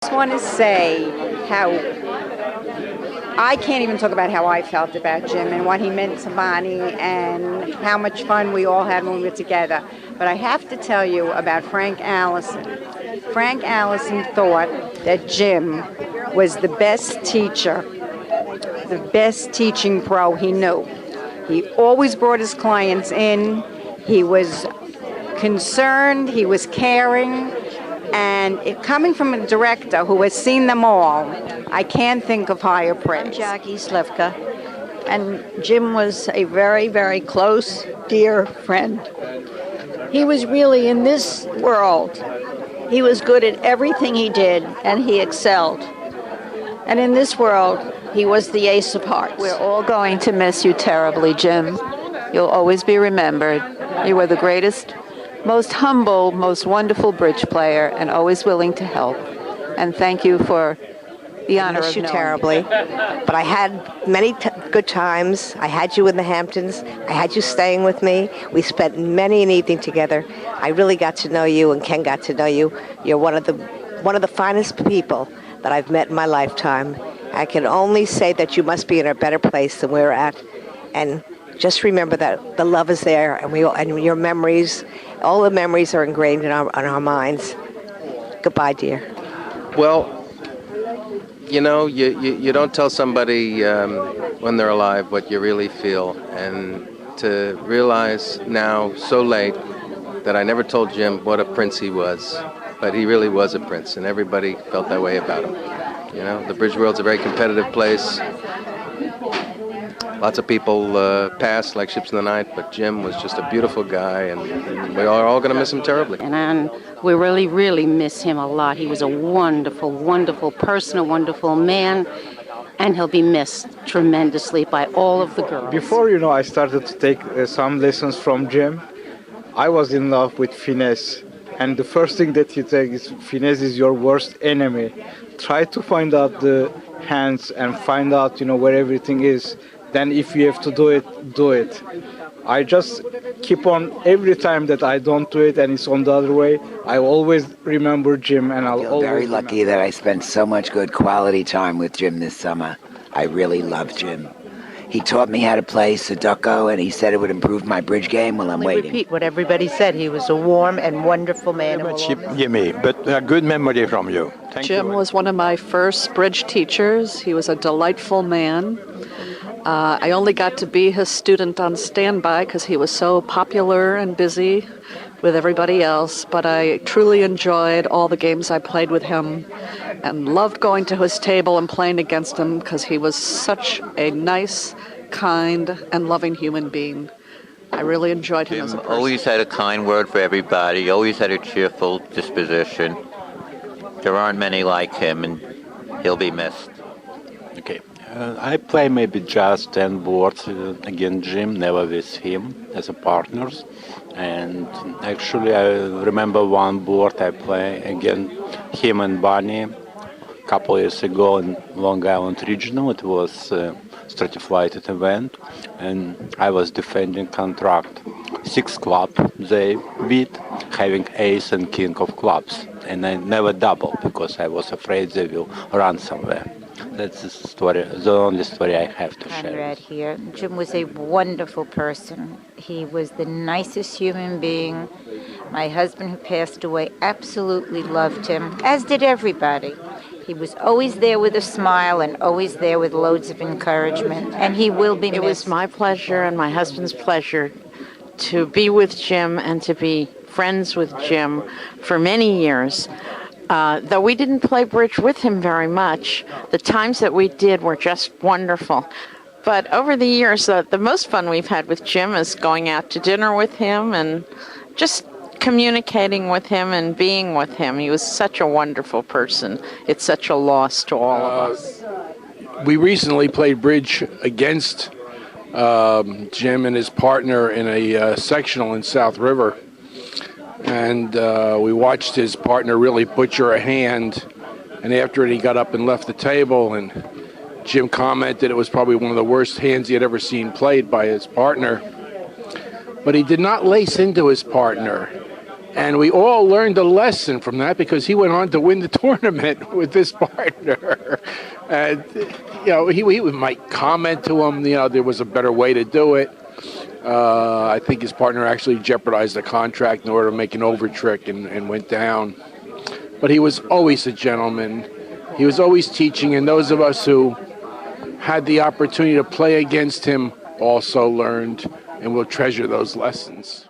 just want to say how I can't even talk about how I felt about Jim and what he meant to Bonnie and how much fun we all had when we were together. But I have to tell you about Frank Allison. Frank Allison thought that Jim was the best teacher, the best teaching pro he knew. He always brought his clients in. He was concerned, he was caring, and coming from a director who has seen them all, I can't think of higher praise. I'm Jackie Slivka, and Jim was a very, very close, dear friend. He was really in this world. He was good at everything he did, and he excelled. And in this world, he was the ace of hearts. We're all going to miss you terribly, Jim. You'll always be remembered. You were the greatest, most humble, most wonderful bridge player, and always willing to help. And thank you for the honor of you knowing terribly, you. but I had many good times. I had you in the Hamptons. I had you staying with me. We spent many an evening together. I really got to know you, and Ken got to know you. You're one of the finest people that I've met in my lifetime. I can only say that you must be in a better place than we're at, and just remember that the love is there, and your memories, all the memories are ingrained in our minds. Goodbye, dear. Well, you don't tell somebody when they're alive what you really feel, and to realize now so late that I never told Jim what a prince he was, but he really was a prince, and everybody felt that way about him. The bridge world's a very competitive place. Lots of people pass like ships in the night, but Jim was just a beautiful guy, and we are all going to miss him terribly. And we really, really miss him a lot. He was a wonderful, wonderful person, a wonderful man, and he'll be missed tremendously by all of the girls. Before, I started to take some lessons from Jim, I was in love with finesse. And the first thing that you take is finesse is your worst enemy. Try to find out the hands and find out, where everything is. Then if you have to do it, do it. I just keep on every time that I don't do it and it's on the other way. I always remember Jim, and I'll always very lucky that I spent so much good quality time with Jim this summer. I really love Jim. He taught me how to play Sudoku, and he said it would improve my bridge game. Well, I'm waiting. Repeat what everybody said. He was a warm and wonderful man. Jimmy, but a good memory from you. Jim was one of my first bridge teachers. He was a delightful man. I only got to be his student on standby because he was so popular and busy with everybody else, but I truly enjoyed all the games I played with him and loved going to his table and playing against him because he was such a nice, kind, and loving human being. I really enjoyed him as a person. Always had a kind word for everybody, always had a cheerful disposition. There aren't many like him, and he'll be missed. Okay. I play maybe just 10 boards against Jim, never with him as a partners. And actually I remember one board I play against him and Bonnie a couple years ago in Long Island Regional. It was a stratified event, and I was defending contract. 6 club they beat, having ace and king of clubs. And I never double because I was afraid they will run somewhere. That's the story, the only story I have to share. Conrad here. Jim was a wonderful person. He was the nicest human being. My husband, who passed away, absolutely loved him, as did everybody. He was always there with a smile and always there with loads of encouragement, and he will be missed. It was my pleasure and my husband's pleasure to be with Jim and to be friends with Jim for many years. Though we didn't play bridge with him very much, the times that we did were just wonderful. But over the years, the most fun we've had with Jim is going out to dinner with him and just communicating with him and being with him. He was such a wonderful person. It's such a loss to all of us. We recently played bridge against Jim and his partner in a sectional in South River. And we watched his partner really butcher a hand, and after it he got up and left the table, and Jim commented it was probably one of the worst hands he had ever seen played by his partner. But he did not lace into his partner. And we all learned a lesson from that because he went on to win the tournament with this partner. And, he might comment to him, there was a better way to do it. I think his partner actually jeopardized the contract in order to make an over trick and went down. But he was always a gentleman. He was always teaching, and those of us who had the opportunity to play against him also learned and will treasure those lessons.